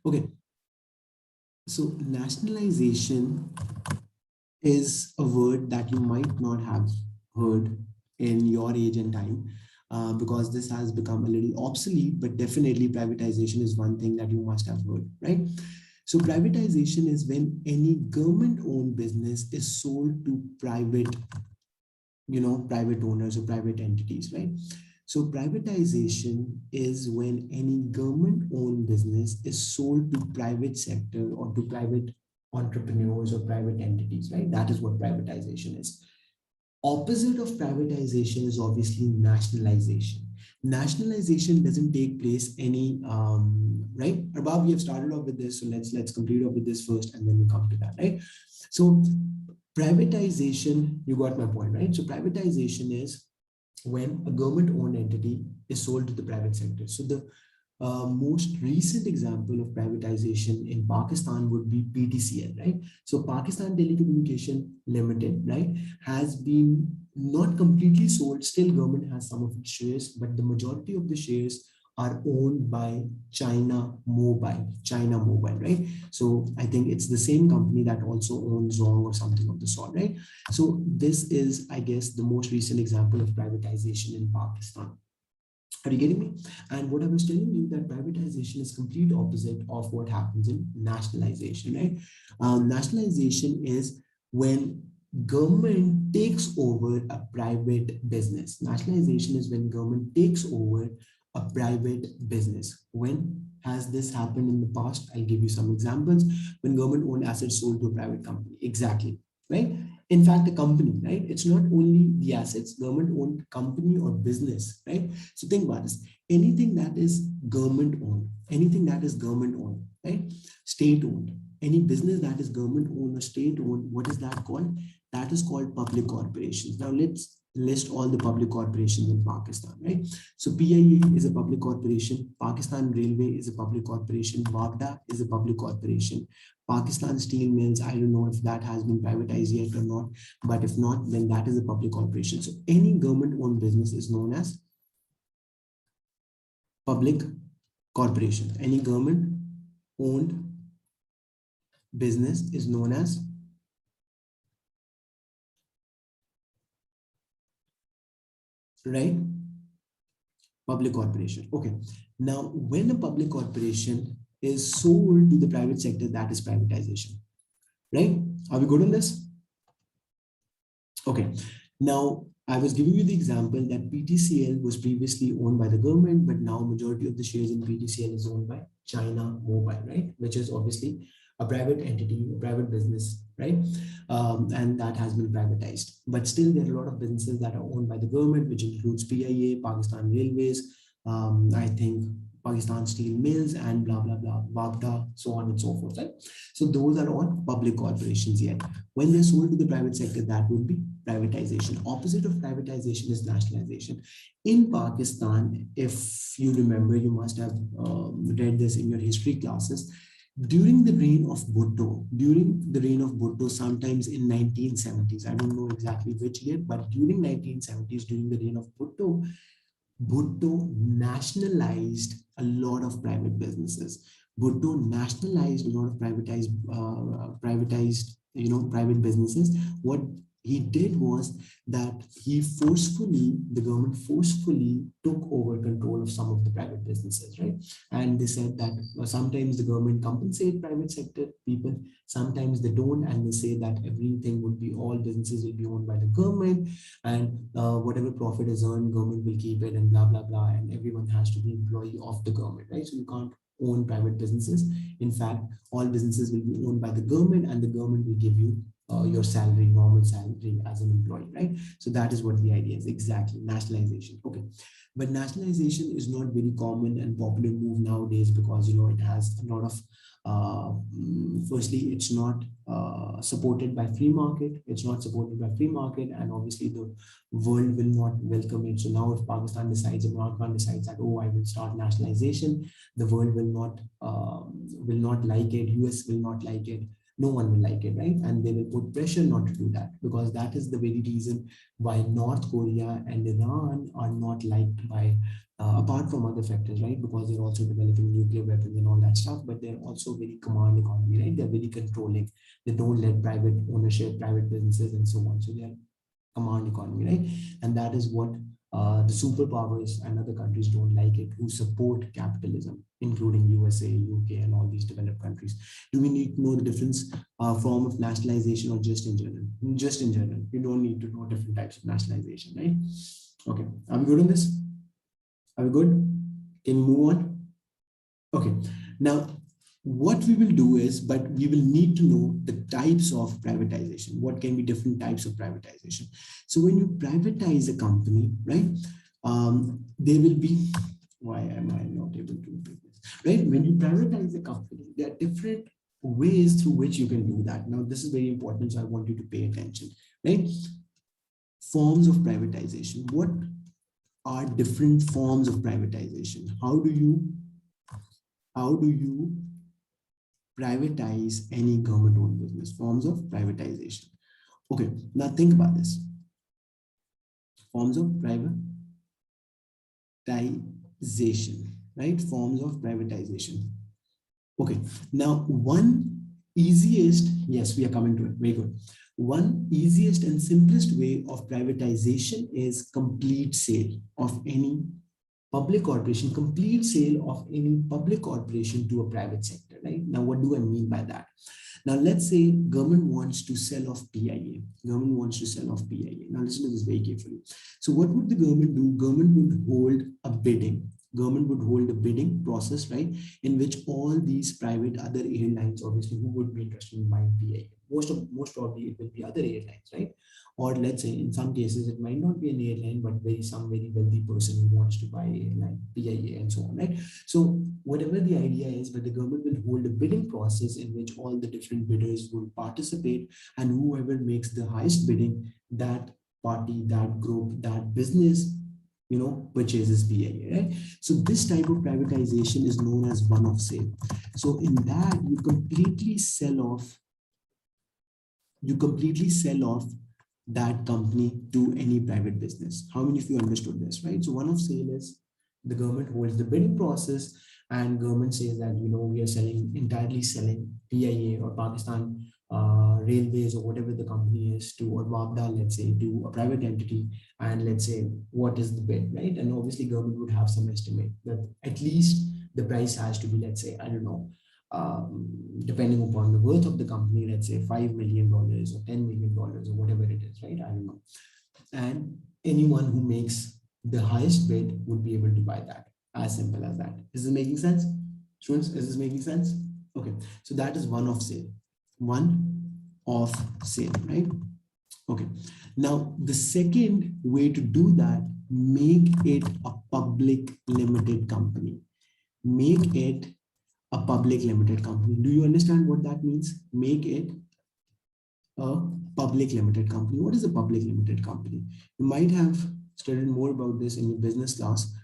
Okay, so nationalization is a word that you might not have heard in your age and time, because this has become a little obsolete, but definitely privatization is one thing that you must have heard, right? So privatization is when any government owned business is sold to private, private owners or private entities, right? So privatization is when any government owned business is sold to private sector or to private entrepreneurs or private entities, right? That is what privatization is. Opposite of privatization is obviously nationalization. Nationalization doesn't take place any right. Above we have started off with this, so let's complete off with this first, and then we come to that, right? So privatization, you got my point, right? So privatization is when a government owned entity is sold to the private sector. So the most recent example of privatization in Pakistan would be PTCL, right? So Pakistan Telecommunication Limited, right, has been not completely sold. Still, government has some of its shares, but the majority of the shares are owned by China Mobile, right? So I think it's the same company that also owns Zong or something of the sort, right? So this is, I guess, the most recent example of privatization in Pakistan. Are you getting me? And what I was telling you, that privatization is complete opposite of what happens in nationalization, right? Nationalization is when government takes over a private business. Nationalization is when government takes over a private business. When has this happened in the past? I'll give you some examples. When government owned assets sold to a private company. Exactly, right? In fact, a company, right? It's not only the assets, government owned company or business, right? So think about this. Anything that is government owned, anything that is government owned, right? State owned, any business that is government owned or state owned, what is that called? That is called public corporations. Now let's list all the public corporations in Pakistan, right? So PIA is a public corporation, Pakistan Railway is a public corporation, WAPDA is a public corporation, Pakistan Steel Mills, I don't know if that has been privatized yet or not, but if not, then that is a public corporation. So any government owned business is known as public corporation. Any government owned business is known as, right, public corporation. Okay. Now, when a public corporation is sold to the private sector, that is privatization, right? Are we good on this? Okay. Now, I was giving you the example that PTCL was previously owned by the government, but now majority of the shares in PTCL is owned by China Mobile, right? Which is obviously a private entity, a private business, right? And that has been privatized. But still, there are a lot of businesses that are owned by the government, which includes PIA, Pakistan Railways, I think Pakistan Steel Mills, and blah, blah, blah, WAPDA, so on and so forth, right? So those are all public corporations yet. When they're sold to the private sector, that would be privatization. Opposite of privatization is nationalization. In Pakistan, if you remember, you must have read this in your history classes. During the reign of Bhutto, sometimes in 1970s, I don't know exactly which year, but during 1970s, during the reign of Bhutto nationalized a lot of private businesses. Bhutto nationalized a lot of privatized, private businesses. What he did was that the government forcefully took over control of some of the private businesses, right? And they said that sometimes the government compensate private sector people, sometimes they don't, and they say that everything would be, all businesses will be owned by the government, and whatever profit is earned, government will keep it, and blah blah blah, and everyone has to be employee of the government, right? So you can't own private businesses. In fact, all businesses will be owned by the government, and the government will give you your salary, normal salary as an employee, right? So that is what the idea is. Exactly, nationalization. Okay, but nationalization is not very common and popular move nowadays, because it has a lot of firstly, it's not supported by free market. It's not supported by free market, and obviously the world will not welcome it. So now, if Pakistan decides, Imran Khan decides that, oh, I will start nationalization, the world will not like it. US will not like it. No one will like it, right? And they will put pressure not to do that, because that is the very reason why North Korea and Iran are not liked by, apart from other factors, right? Because they're also developing nuclear weapons and all that stuff, but they're also very command economy, right? They're very controlling. They don't let private ownership, private businesses, and so on. So they're command economy, right? And that is what the superpowers and other countries don't like it, who support capitalism, including USA, UK, and all these developed countries. Do we need to know the difference form of nationalization, or just in general? Just in general. You don't need to know different types of nationalization, right? Okay. Are we good on this? Are we good? Can we move on? Okay. Now, what we will do is, but we will need to know the types of privatization. What can be different types of privatization? So when you privatize a company, right, there will be, why am I not able to do this? Right? When you privatize a company, there are different ways through which you can do that. Now, this is very important, so I want you to pay attention, right? Forms of privatization. What are different forms of privatization? How do you privatize any government-owned business? Forms of privatization. Okay, now think about this. Forms of privatization, right? Forms of privatization. Okay, now one easiest, yes, we are coming to it, very good. One easiest and simplest way of privatization is complete sale of any public corporation, complete sale of any public corporation to a private sector, right? Now, what do I mean by that? Now, let's say government wants to sell off PIA. Government wants to sell off PIA. Now, listen to this very carefully. So what would the government do? Government would hold a bidding. Government would hold a bidding process, right? In which all these private other airlines, obviously, who would be interested in buying PIA? Most probably it will be other airlines, right? Or let's say in some cases it might not be an airline, but some very wealthy person who wants to buy airline, PIA, and so on, right? So whatever the idea is, but the government will hold a bidding process in which all the different bidders will participate, and whoever makes the highest bidding, that party, that group, that business, purchases PIA, right? So this type of privatization is known as one-off sale. So in that you completely sell off that company to any private business. How many of you understood this, right? So one of sale is the government holds the bidding process, and government says that, we are entirely selling PIA or Pakistan Railways or whatever the company is to, or WAPDA, let's say, to a private entity, and let's say what is the bid, right? And obviously government would have some estimate that at least the price has to be, let's say, I don't know, depending upon the worth of the company, let's say $5 million or $10 million or whatever it is, right? I don't know. And anyone who makes the highest bid would be able to buy that. As simple as that. Is this making sense? Students, is this making sense? Okay, so that is one-off sale. One-off sale, right? Okay. Now, the second way to do that, make it a public limited company. Make it a public limited company. Do you understand what that means? Make it a public limited company. What is a public limited company? You might have studied more about this in your business class.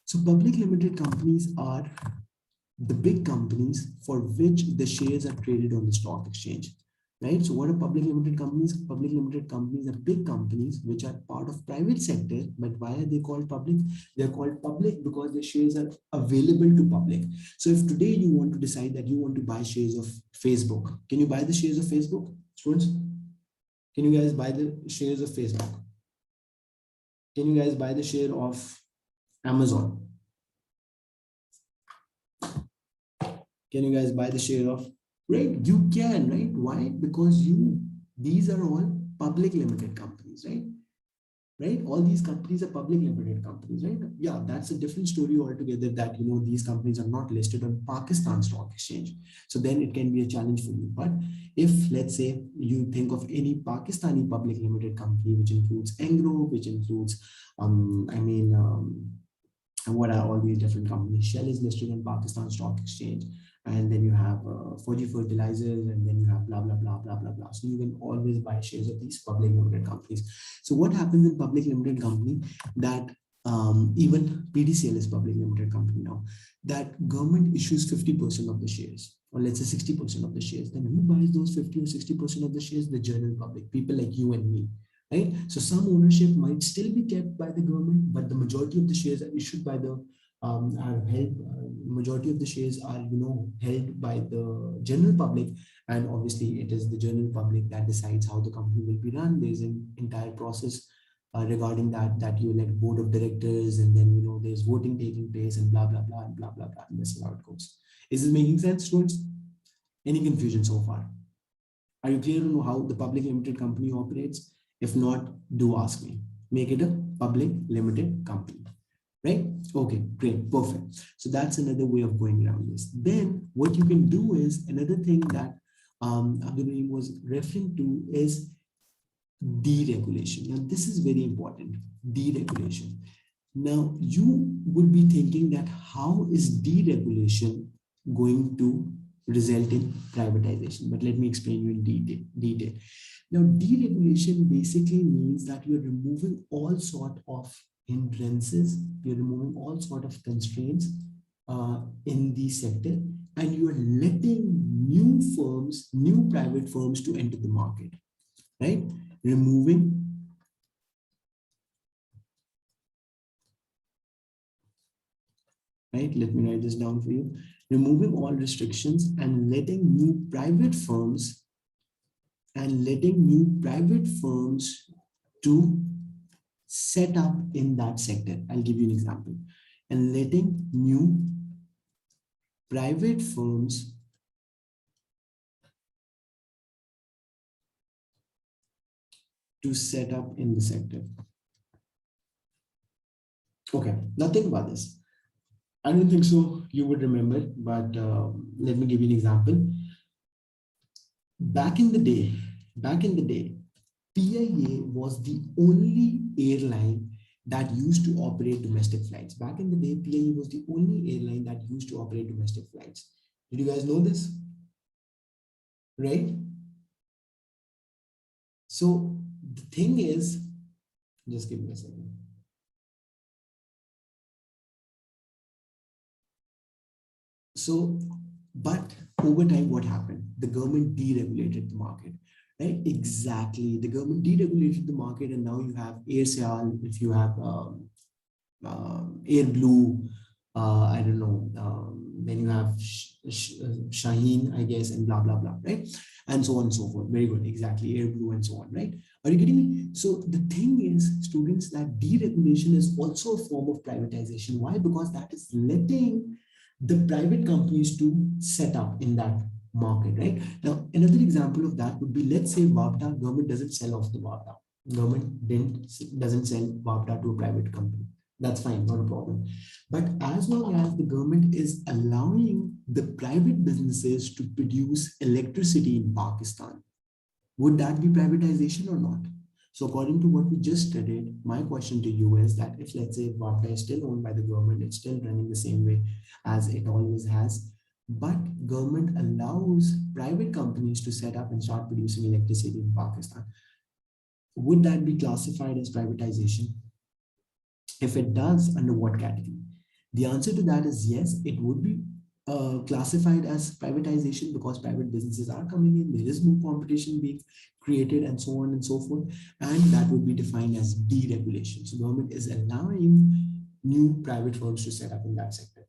So public limited companies are the big companies for which the shares are traded on the stock exchange, right? So what are public limited companies? Public limited companies are big companies which are part of private sector, but why are they called public? They're called public because their shares are available to public. So if today you want to decide that you want to buy shares of Facebook, can you buy the shares of Facebook, students? Can you guys buy the shares of Facebook? Can you guys buy the share of Amazon? Can you guys buy the share of, right? You can, right? Why? Because these are all public limited companies, right? Right? All these companies are public limited companies, right? Yeah, that's a different story altogether, that, these companies are not listed on Pakistan Stock Exchange. So then it can be a challenge for you. But if, let's say, you think of any Pakistani public limited company, which includes Engro, which includes, what are all these different companies? Shell is listed on Pakistan Stock Exchange, and then you have Fuji Fertilizers, and then you have blah blah blah blah blah blah. So you can always buy shares of these public limited companies. So what happens in public limited company, that even PDCL is public limited company now, that government issues 50% of the shares, or let's say 60% of the shares, then who buys those 50 or 60% of the shares? The general public, people like you and me, right? So some ownership might still be kept by the government, but the majority of the shares are issued by the are held. Majority of the shares are held by the general public, and obviously it is the general public that decides how the company will be run. There's an entire process regarding that you elect board of directors, and then there's voting taking place, and blah blah blah and blah blah blah, and this is how it goes. Is this making sense, students? Any confusion so far? Are you clear on how the public limited company operates? If not, do ask me. Make it a public limited company, right? Okay, great, perfect. So that's another way of going around this. Then what you can do is another thing that Abdul Rahim was referring to is deregulation. Now, this is very important. Deregulation. Now, you would be thinking that how is deregulation going to result in privatization? But let me explain you in detail. Now, deregulation basically means that you're removing all sort of hindrances, you're removing all sort of constraints in the sector, and you're letting new firms, new private firms to enter the market, right? Removing right? Let me write this down for you. Removing all restrictions and letting new private firms to set up in that sector. I'll give you an example. And letting new private firms to set up in the sector. Okay, now think about this. I don't think so you would remember, but let me give you an example. Back in the day, PIA was the only airline that used to operate domestic flights. Back in the day, PIA was the only airline that used to operate domestic flights. Did you guys know this? Right? So the thing is, just give me a second. So, but over time, what happened? The government deregulated the market, right? Exactly. The government deregulated the market, and now you have AirSeal, if you have Air Blue, I don't know, then you have Shaheen, I guess, and blah, blah, blah, right? And so on and so forth. Very good. Exactly. Air Blue and so on, right? Are you getting me? So the thing is, students, that deregulation is also a form of privatization. Why? Because that is letting the private companies to set up in that market, right? Now, another example of that would be, let's say WAPDA, government doesn't sell off the WAPDA. Doesn't sell WAPDA to a private company. That's fine, not a problem. But as long as the government is allowing the private businesses to produce electricity in Pakistan, would that be privatization or not? So according to what we just studied, my question to you is that if, let's say, WAPDA is still owned by the government, it's still running the same way as it always has, but government allows private companies to set up and start producing electricity in Pakistan, would that be classified as privatization? If it does, under what category? The answer to that is yes, it would be classified as privatization, because private businesses are coming in, there is more competition being created, and so on and so forth, and that would be defined as deregulation. So government is allowing new private firms to set up in that sector.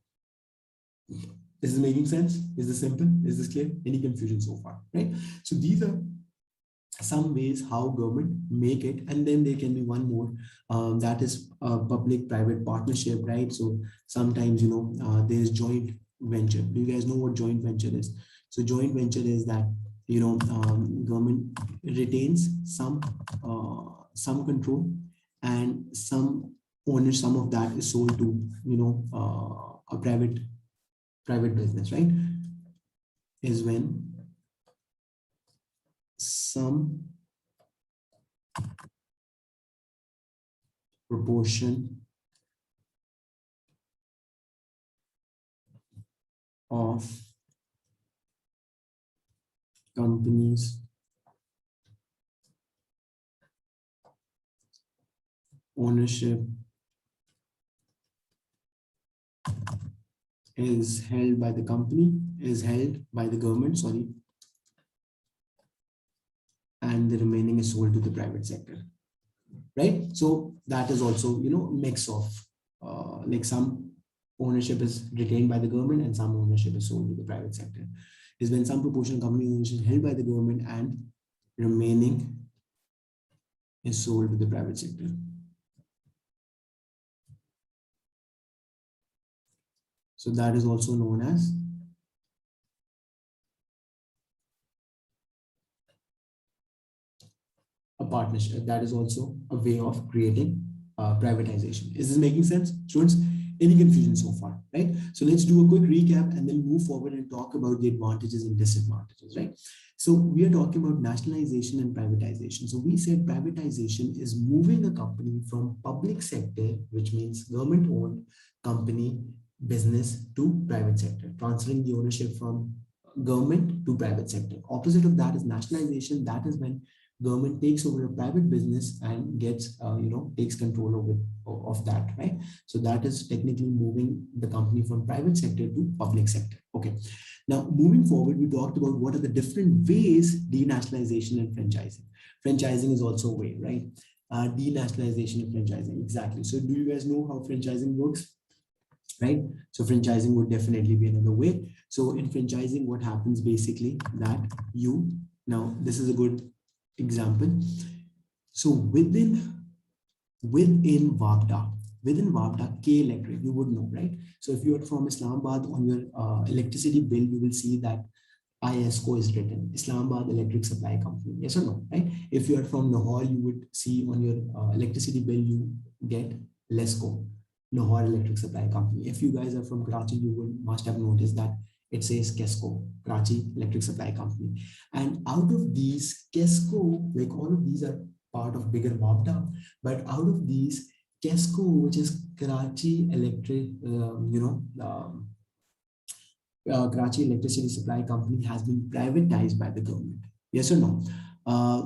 Is this making sense? Is this simple? Is this clear? Any confusion so far, right? So these are some ways how government make it, and then there can be one more, that is public private partnership, right? So sometimes there's joint venture. Do you guys know what joint venture is? So joint venture is that government retains some control, and some owner, some of that is sold to a private business, right? Is when some proportion of companies ownership is held by the company, is held by the government, sorry, and the remaining is sold to the private sector, right? So that is also, mix of like some ownership is retained by the government and some ownership is sold to the private sector. Is when some proportion of company ownership is held by the government and remaining is sold to the private sector. So that is also known as a partnership. That is also a way of creating privatization. Is this making sense, students? Any confusion so far, right? So let's do a quick recap and then move forward and talk about the advantages and disadvantages, right? So we are talking about nationalization and privatization. So we said privatization is moving a company from public sector, which means government owned company business, to private sector, transferring the ownership from government to private sector. Opposite of that is nationalization. That is when government takes over a private business and gets takes control over of that, right? So that is technically moving the company from private sector to public sector. Okay, now moving forward, we talked about what are the different ways denationalization and franchising is also a way, right? Denationalization and franchising, exactly. So do you guys know how franchising works, right? So franchising would definitely be another way. So in franchising, what happens basically that you, now this is a good example. So within WAPDA, K Electric, you would know, right? So if you are from Islamabad, on your electricity bill, you will see that ISCO is written, Islamabad Electric Supply Company. Yes or no, right? If you are from Lahore, you would see on your electricity bill, you get LESCO, Lahore Electric Supply Company. If you guys are from Karachi, you would must have noticed that it says KESCO, Karachi Electric Supply Company. And out of these, KESCO, like all of these are part of bigger WAPDA, but out of these, KESCO, which is Karachi Electric, Karachi Electricity Supply Company, has been privatized by the government. Yes or no?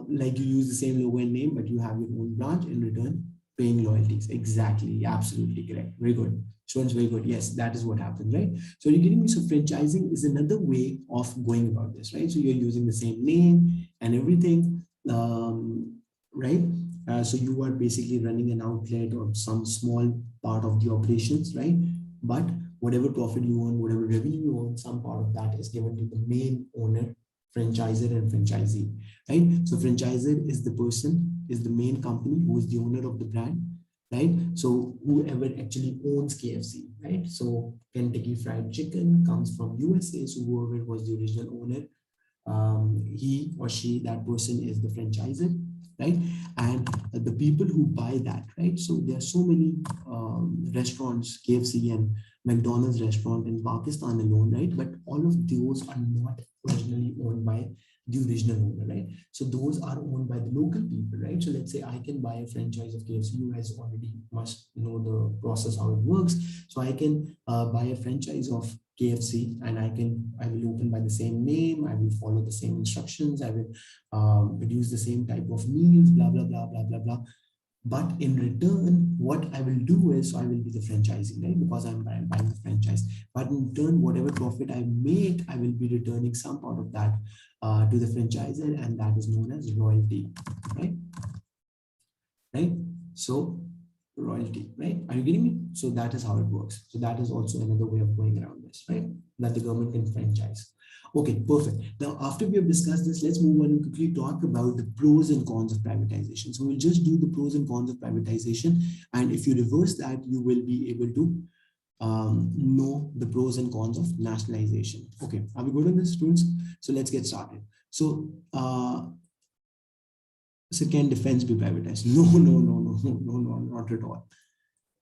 Like you use the same logo and name, but you have your own branch, in return paying loyalties. Exactly, absolutely correct. Very good. Students, very good. Yes, that is what happens, right? So you're getting me. So franchising is another way of going about this, right? So you're using the same name and everything, right? So you are basically running an outlet or some small part of the operations, right? But whatever profit you earn, whatever revenue you earn, some part of that is given to the main owner, franchisor and franchisee, right? So franchisor is the person, is the main company who is the owner of the brand, right? So whoever actually owns KFC, right? So Kentucky Fried Chicken comes from USA, so whoever was the original owner, he or she, that person is the franchisor, right? And the people who buy that, right? So there are so many restaurants, KFC and McDonald's restaurant in Pakistan alone, right? But all of those are not originally owned by the original owner, right? So those are owned by the local people, right? So let's say I can buy a franchise of KFC. You guys already must know the process, how it works. So I can buy a franchise of KFC and I will open by the same name. I will follow the same instructions. I will produce the same type of meals, blah, blah, blah, blah, blah, blah. But in return, what I will do is I will be the franchising, right? Because I'm buying the franchise. But in return, whatever profit I make, I will be returning some part of that to the franchisor, and that is known as royalty, right? Right? So royalty, right? Are you getting me? So that is how it works. So that is also another way of going around this, right? That the government can franchise. Okay, perfect. Now, after we have discussed this, let's move on and quickly talk about the pros and cons of privatization. So we'll just do the pros and cons of privatization. And if you reverse that, you will be able to know the pros and cons of nationalization. Okay, are we good on this, students? So let's get started. So can defense be privatized? No, no, no, no, no, no, no, not at all.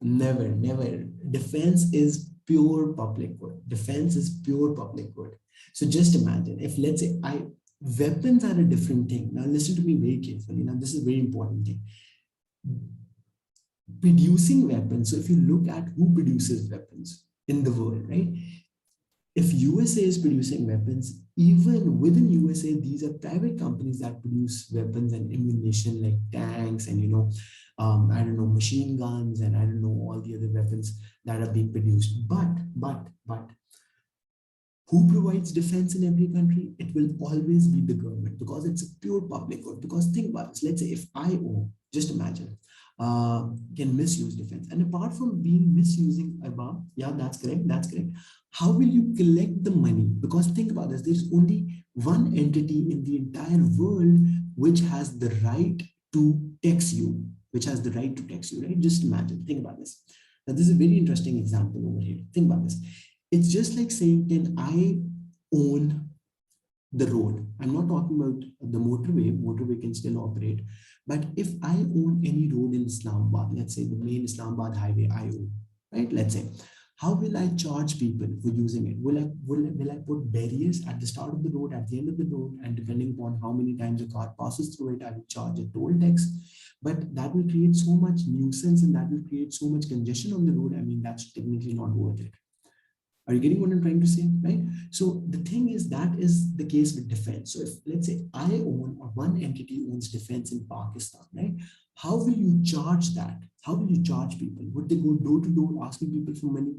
Never, never. Defense is pure public good. Defense is pure public good. So just imagine if, let's say, weapons are a different thing. Now listen to me very carefully. Now this is a very important thing. Producing weapons. So if you look at who produces weapons in the world, right? If USA is producing weapons, even within USA, these are private companies that produce weapons and ammunition like tanks and I don't know, machine guns and I don't know all the other weapons that are being produced. But who provides defense in every country? It will always be the government because it's a pure public good. Because think about this. Let's say if I own, just imagine, can misuse defense. And apart from being misusing above, yeah, that's correct. That's correct. How will you collect the money? Because think about this. There's only one entity in the entire world which has the right to tax you, which has the right to tax you, right? Just imagine. Think about this. Now, this is a very interesting example over here. Think about this. It's just like saying, can I own the road? I'm not talking about the motorway. Motorway can still operate. But if I own any road in Islamabad, let's say the main Islamabad highway I own, right? Let's say, how will I charge people for using it? Will I put barriers at the start of the road, at the end of the road, and depending upon how many times a car passes through it, I will charge a toll tax. But that will create so much nuisance and that will create so much congestion on the road. I mean, that's technically not worth it. Are you getting what I'm trying to say? Right. So the thing is that is the case with defense. So if let's say I own or one entity owns defense in Pakistan, right? How will you charge that? How will you charge people? Would they go door to door asking people for money?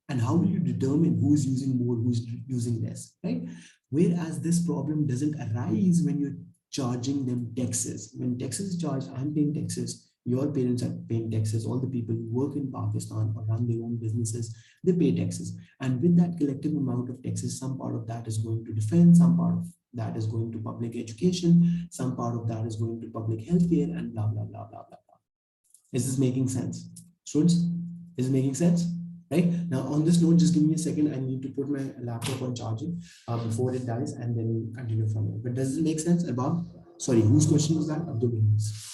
And how will you determine who's using more, who's using less, right? Whereas this problem doesn't arise when you're charging them taxes. When taxes is charged, I'm paying taxes, your parents are paying taxes, all the people who work in Pakistan or run their own businesses, they pay taxes. And with that collective amount of taxes, some part of that is going to defense, some part of that is going to public education, some part of that is going to public healthcare, and blah, blah, blah, blah, blah. Is this making sense? Students, is it making sense? Right? Now, on this note, just give me a second. I need to put my laptop on charging before it dies and then we'll continue from here. But does it make sense, Abab? Sorry, whose question was that? Abdul Means.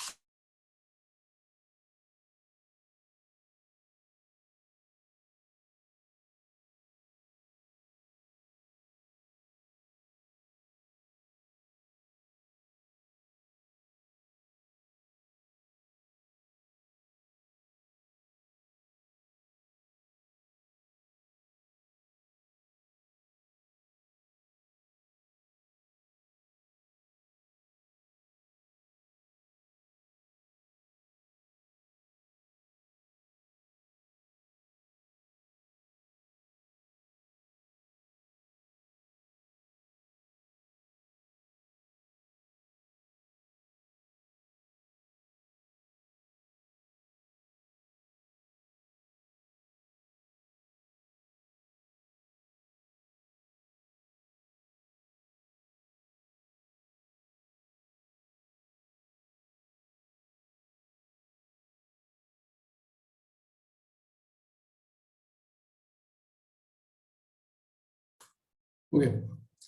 Okay,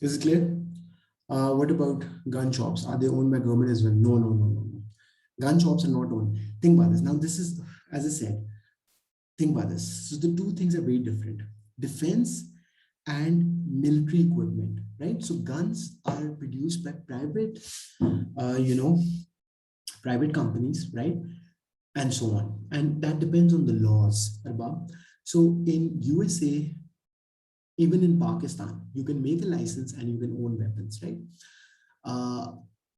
is it clear? What about gun shops? Are they owned by government as well? No, no, no, no, no. Gun shops are not owned. Think about this. Now, this is, as I said, think about this. So the two things are very different. Defense and military equipment, right? So guns are produced by private, you know, private companies, right? And so on. And that depends on the laws, Arba. So in USA, even in Pakistan, you can make a license and you can own weapons, right? Uh,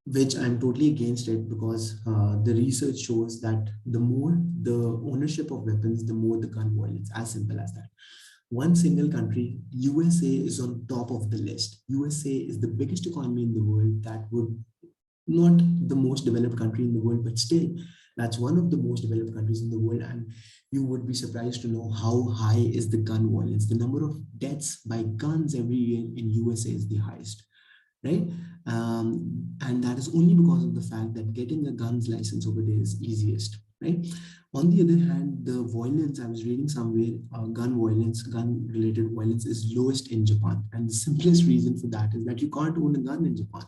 which I'm totally against it because the research shows that the more the ownership of weapons, the more the gun violence, as simple as that. One single country, USA is on top of the list. USA is the biggest economy in the world that would not the most developed country in the world, but still, that's one of the most developed countries in the world. And you would be surprised to know how high is the gun violence. The number of deaths by guns every year in USA is the highest, right? And that is only because of the fact that getting a guns license over there is easiest, right? On the other hand, the violence, I was reading somewhere, gun violence, gun related violence is lowest in Japan. And the simplest reason for that is that you can't own a gun in Japan.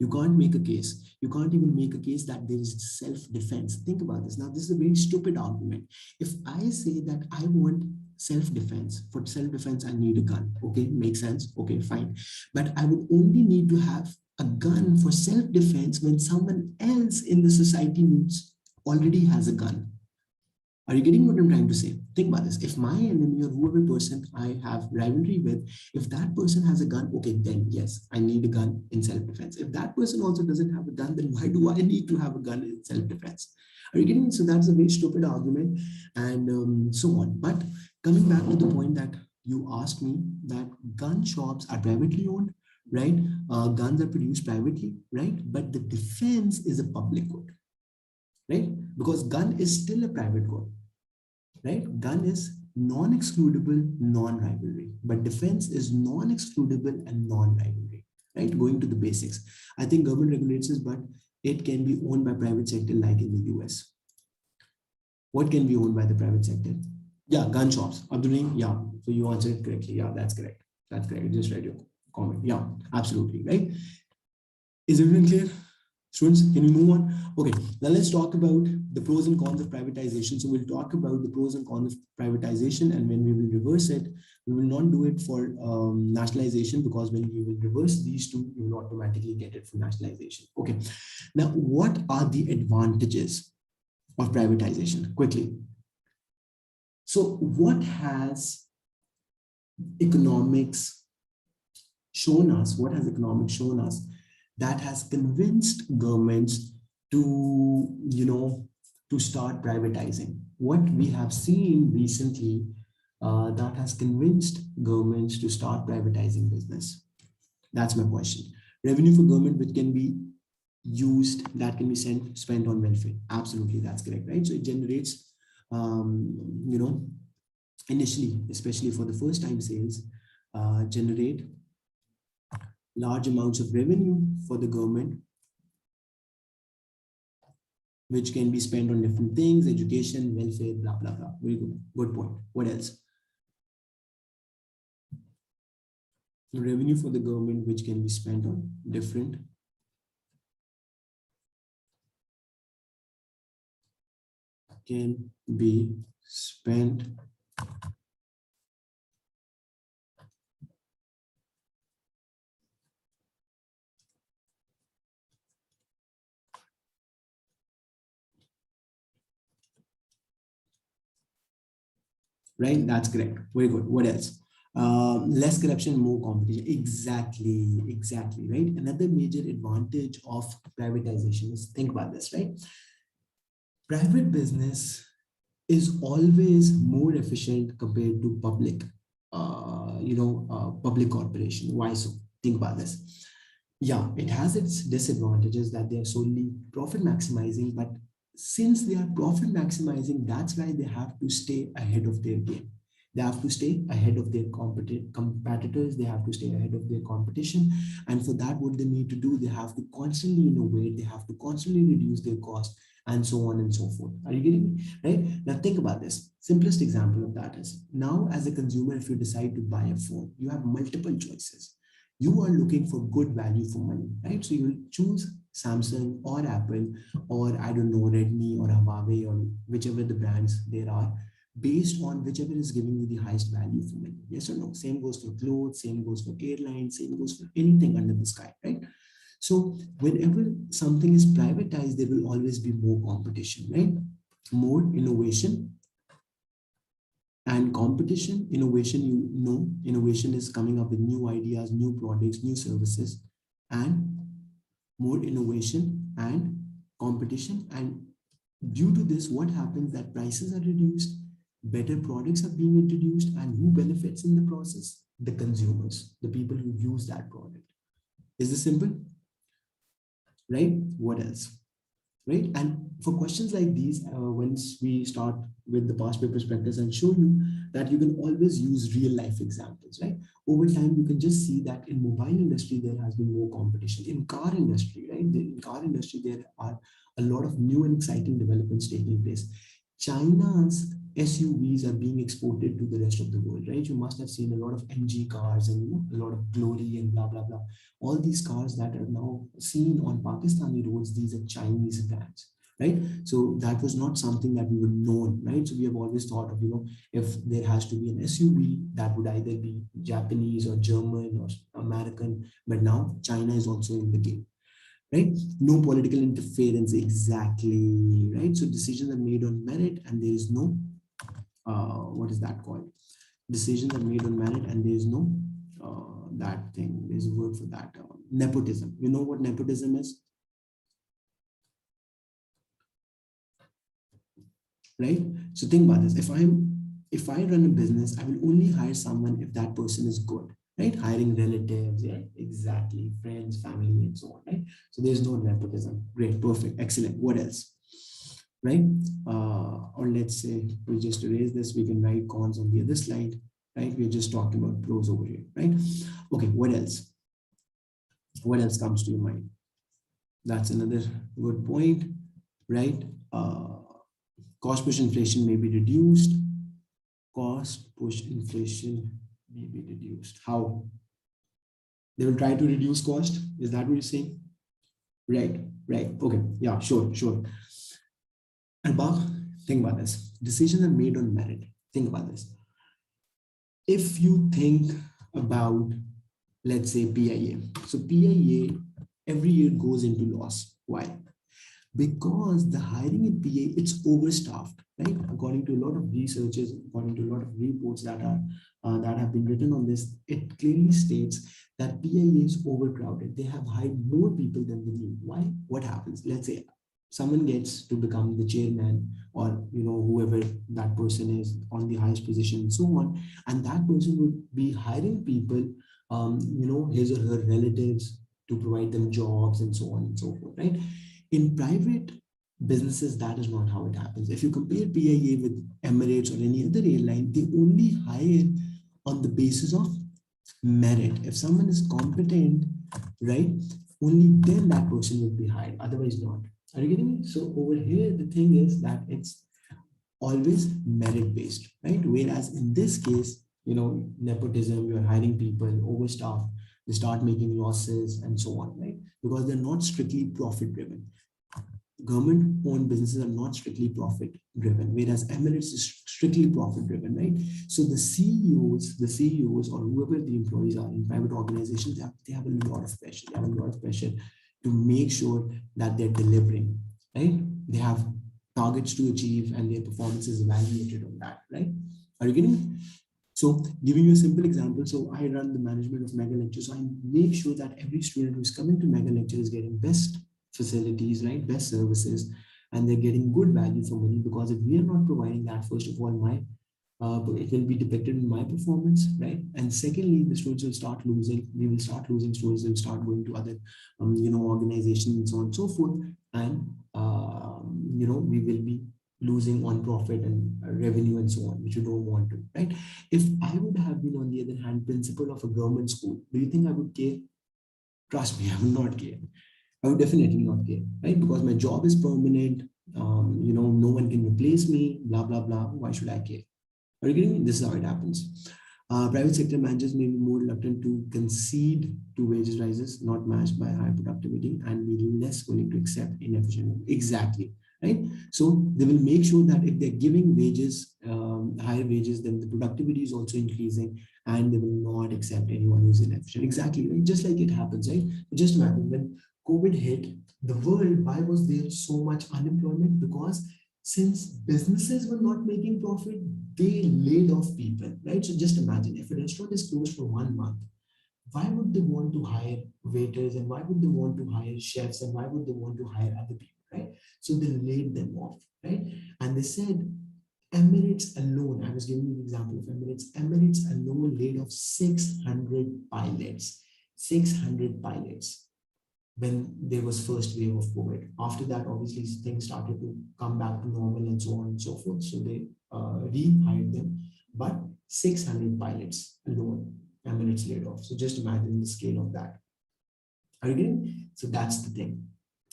You can't make a case. You can't even make a case that there is self-defense. Think about this. Now, this is a very stupid argument. If I say that I want self-defense, for self-defense, I need a gun. Okay, makes sense. Okay, fine. But I would only need to have a gun for self-defense when someone else in the society needs already has a gun. Are you getting what I'm trying to say? Think about this. If my enemy or whoever person I have rivalry with, if that person has a gun, okay, then yes, I need a gun in self-defense. If that person also doesn't have a gun, then why do I need to have a gun in self-defense? Are you getting me? So that's a very stupid argument, and so on. But coming back to the point that you asked me, that gun shops are privately owned, right? Guns are produced privately, right? But the defense is a public good, right? Because gun is still a private good, right? Gun is non-excludable, non-rivalry, but defense is non-excludable and non-rivalry, right? Going to the basics. I think government regulates this, but it can be owned by private sector like in the US. What can be owned by the private sector? Yeah, gun shops. Abdul, yeah. So you answered it correctly. Yeah, that's correct. That's correct. I just read your comment. Yeah, absolutely. Right. Is everything clear? Students, can we move on? Okay, now let's talk about the pros and cons of privatization. So we'll talk about the pros and cons of privatization, and when we will reverse it, we will not do it for nationalization, because when you will reverse these two, you will automatically get it for nationalization. Okay, now what are the advantages of privatization? Quickly. So what has economics shown us? What has economics shown us that has convinced governments to, to start privatizing? What we have seen recently that has convinced governments to start privatizing business? That's my question. Revenue for government, which can be used, that can be spent on welfare. Absolutely, that's correct, right? So it generates, you know, initially, especially for the first time sales, generate large amounts of revenue for the government, which can be spent on different things, education, welfare, blah, blah, blah. Very good. Good point. What else? Revenue for the government, which can be spent on different can be spent right? That's correct. Very good. What else? Less corruption, more competition. Exactly, exactly, right? Another major advantage of privatization is, think about this, right? Private business is always more efficient compared to public corporation. Why so? Think about this. Yeah, it has its disadvantages that they are solely profit maximizing, but since they are profit maximizing, that's why they have to stay ahead of their game. They have to stay ahead of their competitors. They have to stay ahead of their competition. And for that, what they need to do, they have to constantly innovate. They have to constantly reduce their cost and so on and so forth. Are you getting me? Right? Now think about this. Simplest example of that is, now as a consumer, if you decide to buy a phone, you have multiple choices. You are looking for good value for money, right? So you will choose Samsung or Apple, or I don't know, Redmi or Huawei, or whichever the brands there are, based on whichever is giving you the highest value for money. Yes or no? Same goes for clothes, same goes for airlines, same goes for anything under the sky, right? So whenever something is privatized, there will always be more competition, right? More innovation and competition. Innovation, innovation is coming up with new ideas, new products, new services, and more innovation and competition. And due to this, what happens, that prices are reduced, better products are being introduced, and who benefits in the process? The consumers, the people who use that product. Is this simple? Right? What else? Right? And for questions like these, once we start with the past paper perspectives, and show you that you can always use real life examples, right? Over time, you can just see that in mobile industry, there has been more competition. In car industry, right? In car industry, there are a lot of new and exciting developments taking place. China's SUVs are being exported to the rest of the world, right? You must have seen a lot of MG cars and a lot of Glory and blah blah blah. All these cars that are now seen on Pakistani roads, these are Chinese brands, right? So that was not something that we were known, right? So we have always thought of, if there has to be an SUV, that would either be Japanese or German or American, but now China is also in the game. right? No political interference, exactly, right? So decisions are made on merit, and there is no what is that called? Decisions are made on merit, and there is no that thing. There's a word for that. Nepotism. You know what nepotism is, right? So think about this. If I run a business, I will only hire someone if that person is good, right? Hiring relatives, yeah, exactly, friends, family, and so on, right? So there's no nepotism. Great, perfect, excellent. What else? Right? Or let's say we just erase this, we can write cons on the other slide, right? We're just talking about pros over here, right? Okay, what else? What else comes to your mind? That's another good point, right? Cost push inflation may be reduced. Cost push inflation may be reduced. How? They will try to reduce cost. Is that what you're saying? Right, right. Okay, yeah, sure, sure. And Bach, think about this. Decisions are made on merit. Think about this. If you think about, let's say, PIA. So PIA every year goes into loss. Why? Because the hiring in PA, it's overstaffed, right? According to a lot of researchers, according to a lot of reports that have been written on this, it clearly states that PIA is overcrowded. They have hired more people than they need. Why? What happens? Let's say someone gets to become the chairman, or whoever that person is on the highest position and so on, and that person would be hiring people, his or her relatives, to provide them jobs and so on and so forth, right? In private businesses, that is not how it happens. If you compare PIA with Emirates or any other airline, they only hire on the basis of merit. If someone is competent, right, only then that person will be hired, otherwise not. Are you getting me? So over here, the thing is that it's always merit based, right? Whereas in this case, nepotism, you're hiring people, overstaffed, they start making losses and so on, right? Because they're not strictly profit driven. Government owned businesses are not strictly profit driven, whereas Emirates is strictly profit driven, right? So the CEOs or whoever the employees are in private organizations, they have a lot of pressure. They have a lot of pressure to make sure that they're delivering, right? They have targets to achieve, and their performance is evaluated on that, right? Are you getting me? So giving you a simple example, so I run the management of mega lectures. So I make sure that every student who's coming to mega lecture is getting best facilities, right? Best services, and they're getting good value for money, because if we are not providing that, first of all, it will be depicted in my performance, right? And secondly, the students will start losing. We will start losing students. They will start going to other, organizations and so on and so forth. And we will be losing on profit and revenue and so on, which you don't want to, right? If I would have been, on the other hand, principal of a government school, do you think I would care? Trust me, I would not care. I would definitely not care, right? Because my job is permanent. No one can replace me. Blah blah blah. Why should I care? Are you getting me? This is how it happens. Private sector managers may be more reluctant to concede to wages rises not matched by high productivity, and be less willing to accept inefficient work. Exactly, right? So they will make sure that if they're giving wages, higher wages, then the productivity is also increasing, and they will not accept anyone who's inefficient. Exactly, right? Just like it happens, right? Just imagine when COVID hit the world, why was there so much unemployment? Because since businesses were not making profit, they laid off people, right? So just imagine, if a restaurant is closed for 1 month, why would they want to hire waiters, and why would they want to hire chefs, and why would they want to hire other people, right? So they laid them off, right? And they said Emirates alone, I was giving you the example of Emirates alone laid off 600 pilots, 600 pilots when there was first wave of COVID. After that, obviously things started to come back to normal and so on and so forth. So they rehired them, but 600 pilots alone, Emirates laid off. So just imagine the scale of that. Are you getting? So that's the thing,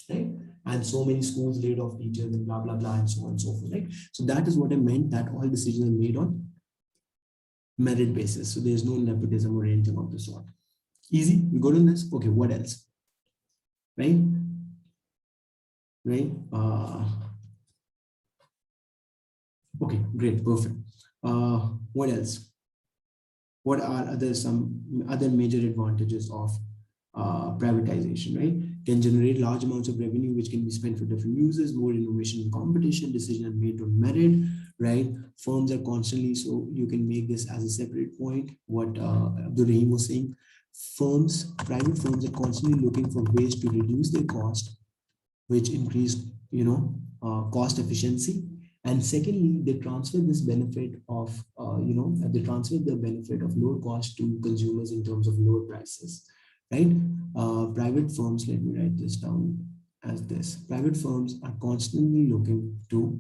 right? And so many schools laid off teachers and blah blah blah and so on and so forth, right? So that is what I meant, that all decisions are made on merit basis. So there's no nepotism or anything of the sort. Easy. We go to this. Okay, what else? Right? Right? Okay, great, perfect. What else? What are some other major advantages of privatization, right? Can generate large amounts of revenue which can be spent for different uses, more innovation and competition, decision are made on merit, right? Firms are constantly, so you can make this as a separate point, what Abdul Rahim was saying. Private firms are constantly looking for ways to reduce their cost, which increase, cost efficiency. And secondly, they transfer this benefit of, they transfer the benefit of lower cost to consumers in terms of lower prices, right? Private firms, let me write this down as this. Private firms are constantly looking to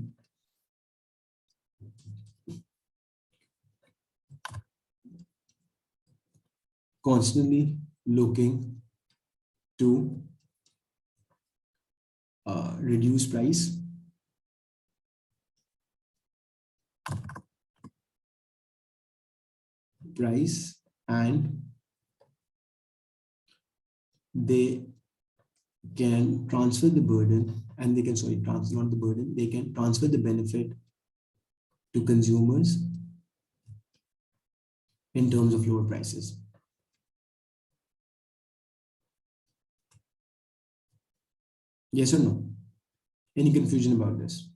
reduce price, and they can transfer the burden, and they can, sorry, not the burden, they can transfer the benefit to consumers in terms of lower prices. Yes or no? Any confusion about this?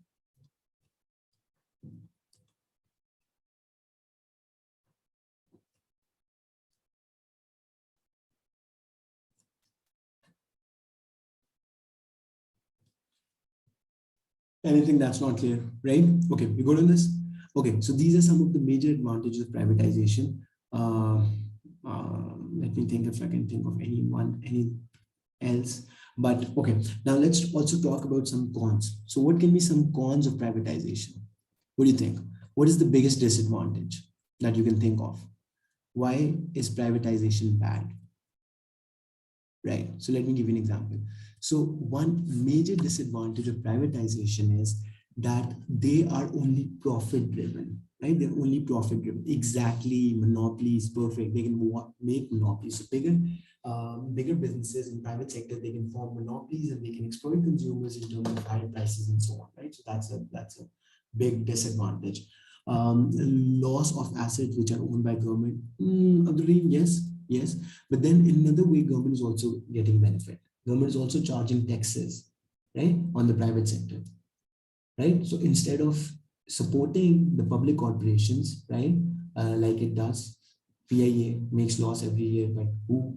Anything that's not clear, right? Okay, we good on this? Okay, so these are some of the major advantages of privatization. Uh, Let me think if I can think of any else. But okay, now let's also talk about some cons. So what can be some cons of privatization? What do you think? What is the biggest disadvantage that you can think of? Why is privatization bad? Right. So let me give you an example. So one major disadvantage of privatization is that they are only profit driven, right? They're only profit driven. Exactly. Monopoly is perfect. They can make monopolies. So bigger businesses in private sector, they can form monopolies and they can exploit consumers in terms of higher prices and so on, right? So that's a big disadvantage. Loss of assets which are owned by government. Yes, yes. But then in another way, government is also getting benefit. Government is also charging taxes, right, on the private sector, right? So instead of supporting the public corporations, right, like it does, PIA makes loss every year, but who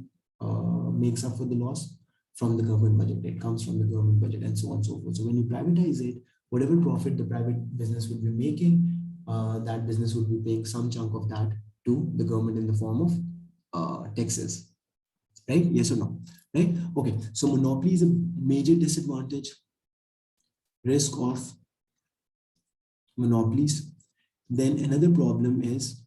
makes up for the loss? From the government budget. It comes from the government budget and so on and so forth. So when you privatize it, whatever profit the private business would be making, that business would be paying some chunk of that to the government in the form of taxes, right? Yes or no? Right? Okay. So monopoly is a major disadvantage. Risk of monopolies. Then another problem is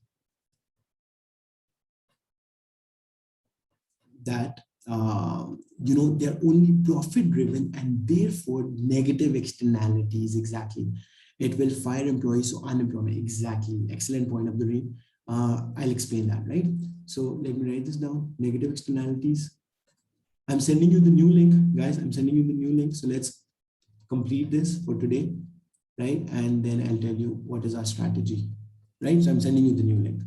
that they're only profit driven and therefore negative externalities. Exactly, it will fire employees, so unemployment. Exactly, excellent point of the read. I'll explain that, right? So let me write this down. Negative externalities. I'm sending you the new link, guys. I'm sending you the new link. So let's complete this for today, right? And then I'll tell you what is our strategy, right? So I'm sending you the new link.